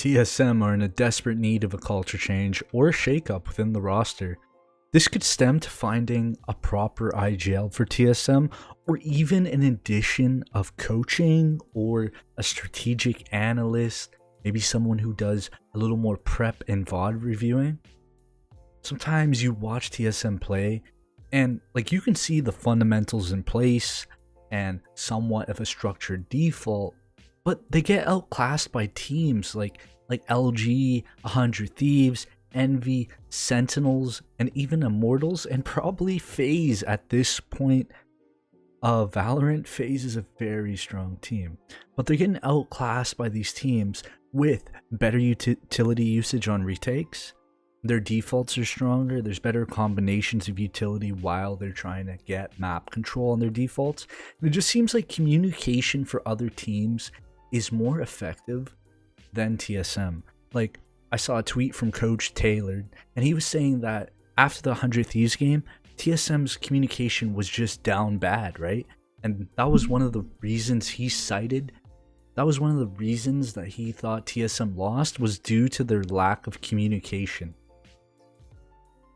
TSM are in a desperate need of a culture change or a shakeup within the roster. This could stem to finding a proper IGL for TSM, or even an addition of coaching or a strategic analyst, maybe someone who does a little more prep and VOD reviewing. Sometimes you watch TSM play and you can see the fundamentals in place and somewhat of a structured default, but they get outclassed by teams like LG, 100 Thieves, Envy, Sentinels, and even Immortals, and probably FaZe at this point of Valorant. FaZe is a very strong team, but they're getting outclassed by these teams with better utility usage on retakes. Their defaults are stronger, there's better combinations of utility while they're trying to get map control on their defaults. And it just seems like communication for other teams is more effective than TSM. Like, I saw a tweet from Coach Taylor, and he was saying that after the 100 Thieves game, TSM's communication was just down bad, right? And that was one of the reasons he cited. That was one of the reasons that he thought TSM lost, was due to their lack of communication.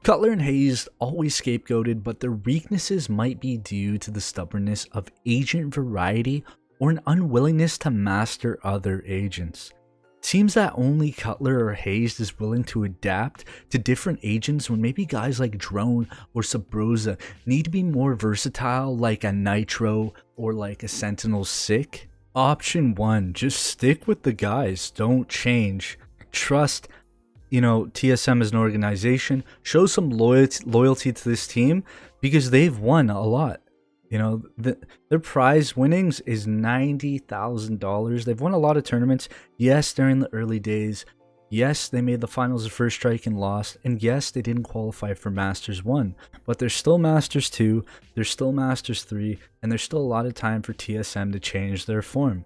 Cutler and Hayes always scapegoated, but their weaknesses might be due to the stubbornness of agent variety or an unwillingness to master other agents. Seems that only Cutler or Hayes is willing to adapt to different agents, when maybe guys like Drone or Sabrosa need to be more versatile, like a Nitro or like a Sentinel Sick. Option 1, just stick with the guys, don't change. Trust, TSM as an organization, show some loyalty to this team, because they've won a lot. Their prize winnings is $90,000. They've won a lot of tournaments. Yes, during the early days. Yes, they made the finals of First Strike and lost. And yes, they didn't qualify for Masters 1. But there's still Masters 2, there's still Masters 3, and there's still a lot of time for TSM to change their form.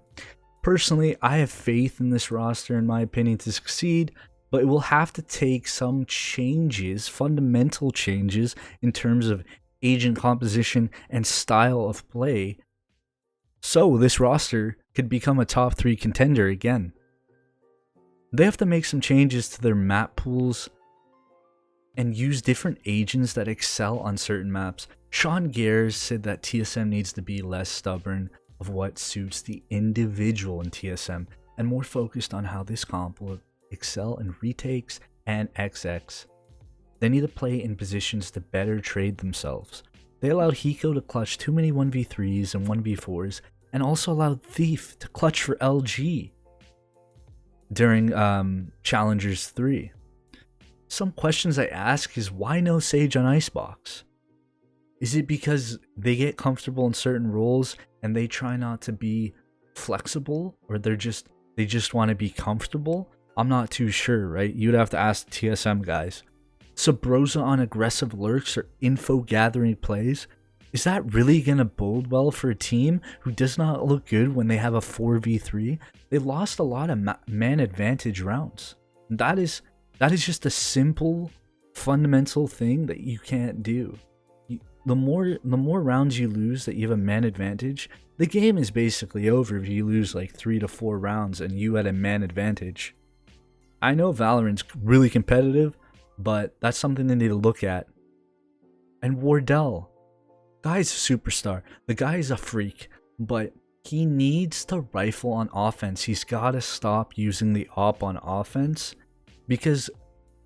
Personally, I have faith in this roster, in my opinion, to succeed. But it will have to take some changes, fundamental changes, in terms of agent composition and style of play, so this roster could become a top 3 contender again. They have to make some changes to their map pools and use different agents that excel on certain maps. Sean Gares said that TSM needs to be less stubborn of what suits the individual in TSM and more focused on how this comp will excel in retakes and XX. They need to play in positions to better trade themselves. They allowed Hiko to clutch too many 1v3s and 1v4s, and also allowed Thief to clutch for LG during Challengers 3. Some questions I ask is, why no Sage on Icebox? Is it because they get comfortable in certain roles and they try not to be flexible, or they just want to be comfortable? I'm not too sure, right? You'd have to ask the TSM guys. Sabrosa on aggressive lurks or info gathering plays, is that really going to bode well for a team who does not look good when they have a 4v3? They lost a lot of man advantage rounds. That is just a simple, fundamental thing that you can't do. The more rounds you lose that you have a man advantage, the game is basically over if you lose like 3 to 4 rounds and you had a man advantage. I know Valorant's really competitive, but that's something they need to look at. And Wardell, guy's a superstar. The guy is a freak, but he needs to rifle on offense. He's got to stop using the op on offense, because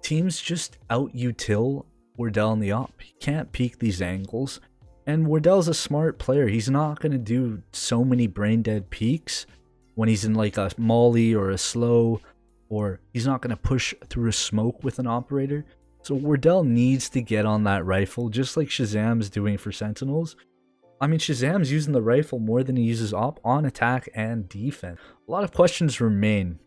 teams just out-util Wardell in the op. He can't peek these angles, and Wardell's a smart player. He's not going to do so many brain-dead peeks when he's in like a molly or a slow, or he's not going to push through a smoke with an operator. So Wardell needs to get on that rifle, just like Shazam's doing for Sentinels. I mean, Shazam's using the rifle more than he uses op on attack and defense. A lot of questions remain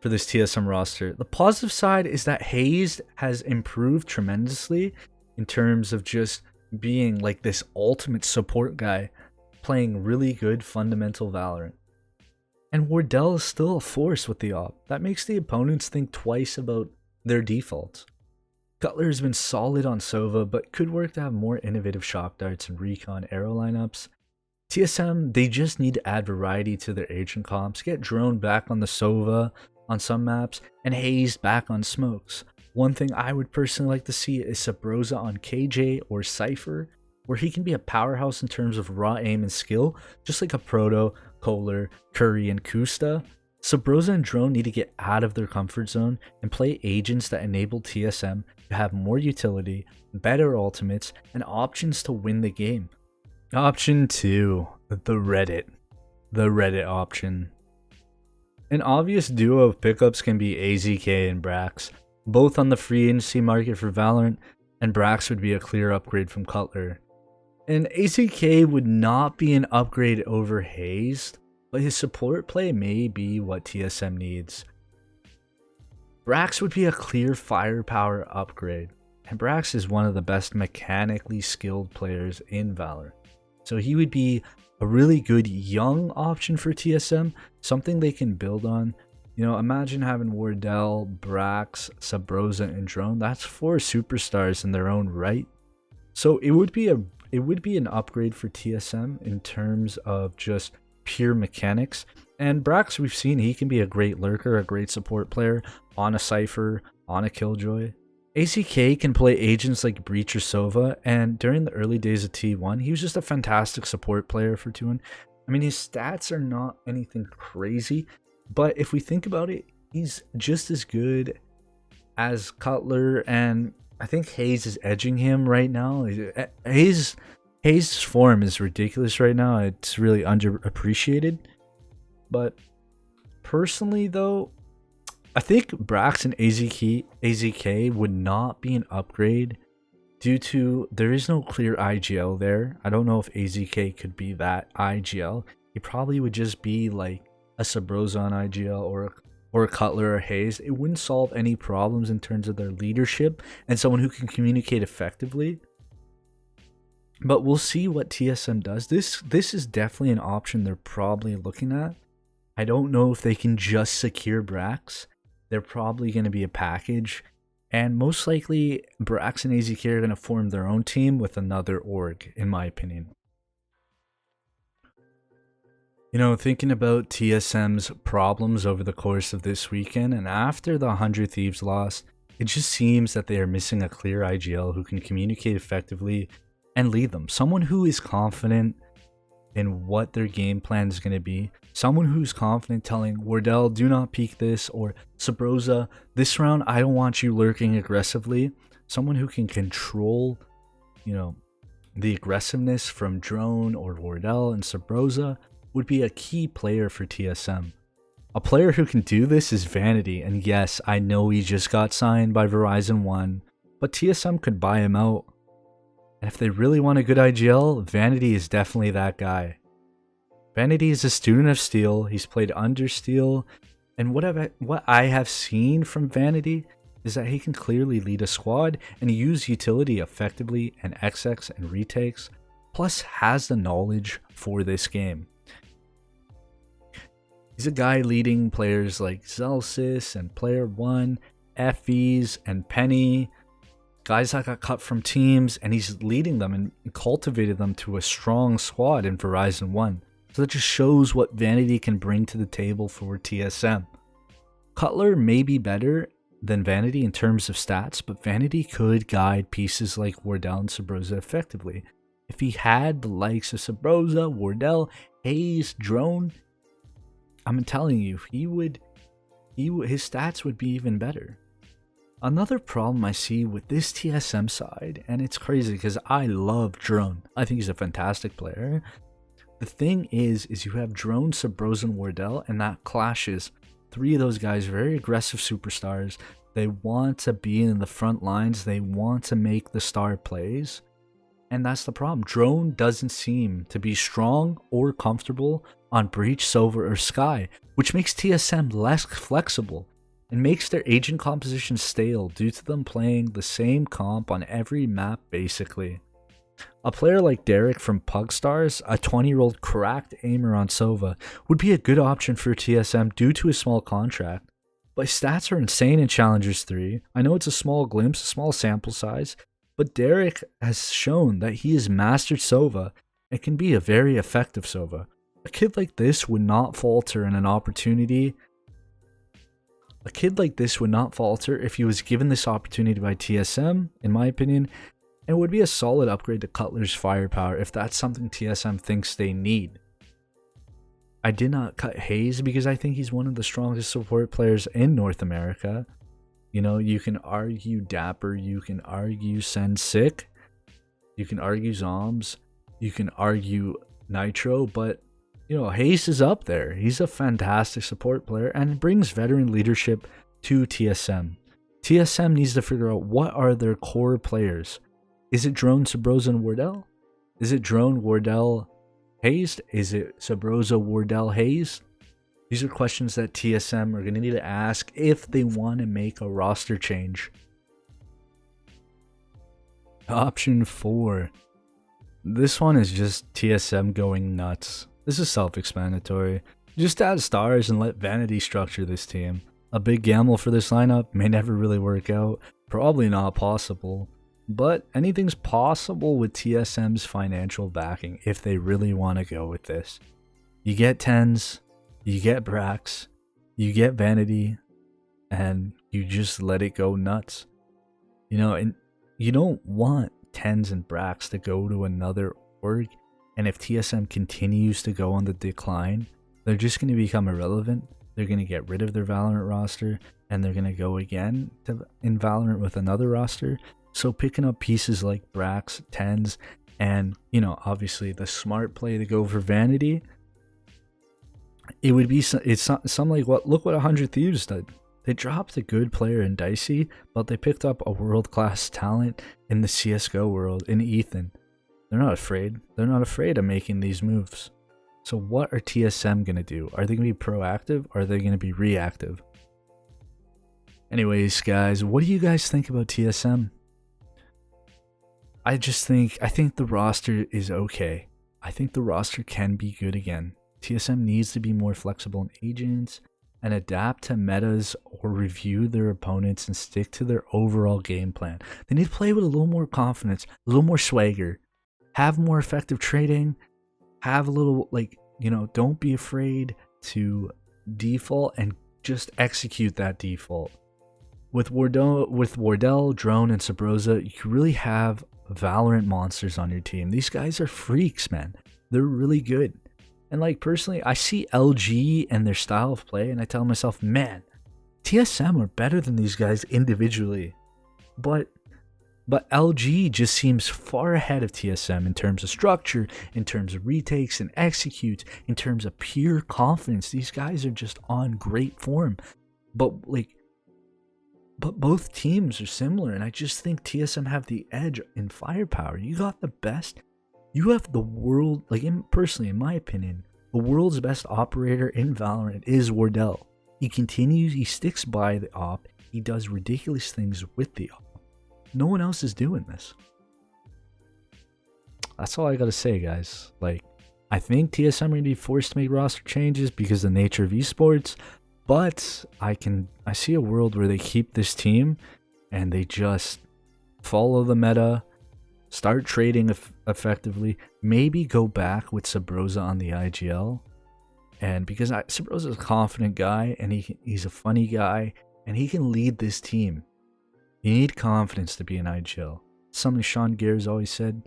for this TSM roster. The positive side is that Hayes has improved tremendously in terms of just being like this ultimate support guy, playing really good fundamental Valorant. And Wardell is still a force with the op. That makes the opponents think twice about their defaults. Cutler has been solid on Sova, but could work to have more innovative shock darts and recon arrow lineups. TSM, they just need to add variety to their agent comps, get Drone back on the Sova, on some maps, and Hayes back on smokes. One thing I would personally like to see is Sabrosa on KJ or Cypher, where he can be a powerhouse in terms of raw aim and skill, just like a Proto, Kohler, Curry, and Kusta. Sabrosa and Drone need to get out of their comfort zone and play agents that enable TSM to have more utility, better ultimates, and options to win the game. Option 2, the Reddit. The Reddit option. An obvious duo of pickups can be AZK and Brax, both on the free agency market for Valorant, and Brax would be a clear upgrade from Cutler. And AZK would not be an upgrade over Hayes, but his support play may be what TSM needs. Brax would be a clear firepower upgrade, and Brax is one of the best mechanically skilled players in Valor. So he would be a really good young option for TSM, something they can build on. You know, imagine having Wardell, Brax, Sabrosa, and Drone. That's 4 superstars in their own right. So it would be an upgrade for TSM in terms of just pure mechanics. And Brax, we've seen he can be a great lurker, a great support player on a Cypher, on a Killjoy. AZK can play agents like Breach or Sova, and during the early days of T1, he was just a fantastic support player for T1. I mean, his stats are not anything crazy, but if we think about it, he's just as good as Cutler, and I think Hayes is edging him right now. Hayes' form is ridiculous right now. It's really underappreciated. But personally, though, I think Brax and AZK would not be an upgrade due to there is no clear IGL there. I don't know if AZK could be that IGL. He probably would just be like a Sabrosa on IGL or a Cutler or Hayes. It wouldn't solve any problems in terms of their leadership and someone who can communicate effectively. But we'll see what TSM does. This is definitely an option they're probably looking at. I don't know if they can just secure Brax. They're probably going to be a package. And most likely, Brax and AZK are going to form their own team with another org, in my opinion. You know, thinking about TSM's problems over the course of this weekend, and after the 100 Thieves loss, it just seems that they are missing a clear IGL who can communicate effectively and lead them. Someone who is confident in what their game plan is going to be. Someone who's confident telling Wardell, do not peek this, or Sabrosa, this round I don't want you lurking aggressively. Someone who can control, you know, the aggressiveness from Drone or Wardell and Sabrosa would be a key player for TSM. A player who can do this is Vanity, and yes, I know he just got signed by Verizon 1, but TSM could buy him out. And if they really want a good IGL, Vanity is definitely that guy. Vanity is a student of Steel. He's played under Steel. And what I have seen from Vanity is that he can clearly lead a squad and use utility effectively and XX and retakes, plus has the knowledge for this game. He's a guy leading players like Zelsis and Player 1, FEs and Penny, guys that got cut from teams, and he's leading them and cultivated them to a strong squad in Verizon 1. So that just shows what Vanity can bring to the table for TSM. Cutler may be better than Vanity in terms of stats, but Vanity could guide pieces like Wardell and Sabrosa effectively. If he had the likes of Sabrosa, Wardell, Hayes, Drone, I'm telling you, his stats would be even better. Another problem I see with this TSM side, and it's crazy because I love Drone. I think he's a fantastic player. The thing is you have Drone, Sabrosa, and Wardell, and that clashes. 3 of those guys, very aggressive superstars. They want to be in the front lines. They want to make the star plays. And that's the problem. Drone doesn't seem to be strong or comfortable on Breach, Sova, or Sky, which makes TSM less flexible and makes their agent composition stale due to them playing the same comp on every map basically. A player like Derek from Pugstars, a 20-year-old cracked aimer on Sova, would be a good option for TSM due to his small contract. But his stats are insane in Challengers 3. I know it's a small glimpse, a small sample size, but Derek has shown that he has mastered Sova and can be a very effective Sova. A kid like this would not falter in an opportunity A kid like this would not falter if he was given this opportunity by TSM, in my opinion, and would be a solid upgrade to Cutler's firepower if that's something TSM thinks they need. I did not cut Hayes because I think he's one of the strongest support players in North America. You know, you can argue Dapper, you can argue Sensick, you can argue Zombs, you can argue Nitro, but you know, Hayes is up there. He's a fantastic support player and brings veteran leadership to TSM. TSM needs to figure out what are their core players. Is it Drone, Sabrosa, and Wardell? Is it Drone, Wardell, Hayes? Is it Sabrosa, Wardell, Hayes? These are questions that TSM are going to need to ask if they want to make a roster change. Option 4. This one is just TSM going nuts. This is self-explanatory. Just add stars and let Vanity structure this team. A big gamble for this lineup may never really work out. Probably not possible. But anything's possible with TSM's financial backing if they really want to go with this. You get Tens, you get Brax, you get Vanity, and you just let it go nuts. You know, and you don't want Tens and Brax to go to another org. And if TSM continues to go on the decline, they're just going to become irrelevant. They're going to get rid of their Valorant roster, and they're going to go again in Valorant with another roster. So picking up pieces like Brax, Tens, and, you know, obviously the smart play to go for Vanity, it would be, it's something like what, look what 100 Thieves did. They dropped a good player in Dicey, but they picked up a world-class talent in the CSGO world, in Ethan. They're not afraid. They're not afraid of making these moves. So what are TSM going to do? Are they going to be proactive or are they going to be reactive? Anyways, guys, what do you guys think about TSM? I think the roster is okay. I think the roster can be good again. TSM needs to be more flexible in agents and adapt to metas or review their opponents and stick to their overall game plan. They need to play with a little more confidence, a little more swagger. Have more effective trading, have a little, like, you know, don't be afraid to default and just execute that default. With Wardell, Drone, and Sabrosa, you can really have Valorant monsters on your team. These guys are freaks, man. They're really good. And like, personally, I see LG and their style of play and I tell myself, man, TSM are better than these guys individually. But LG just seems far ahead of TSM in terms of structure, in terms of retakes and executes, in terms of pure confidence. These guys are just on great form. But both teams are similar, and I just think TSM have the edge in firepower. You got the best. You have the world, like, personally, in my opinion, the world's best operator in Valorant is Wardell. He sticks by the op. He does ridiculous things with the op. No one else is doing this. That's all I gotta say, guys. Like, I think TSM are gonna be forced to make roster changes because of the nature of esports, but I see a world where they keep this team and they just follow the meta, start trading effectively, maybe go back with Sabrosa on the IGL. And because Sabrosa is a confident guy and he's a funny guy and he can lead this team. You need confidence to be an IGL. Something Sean Gears always said.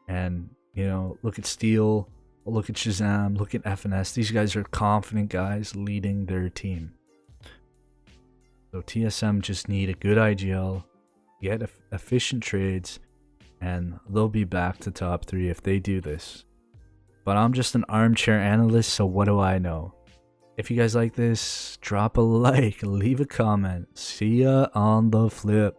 And, you know, look at Steel, look at Shazam, look at FNS. These guys are confident guys leading their team. So TSM just need a good IGL, get efficient trades, and they'll be back to top 3 if they do this. But I'm just an armchair analyst, so what do I know? If you guys like this, drop a like, leave a comment. See ya on the flip.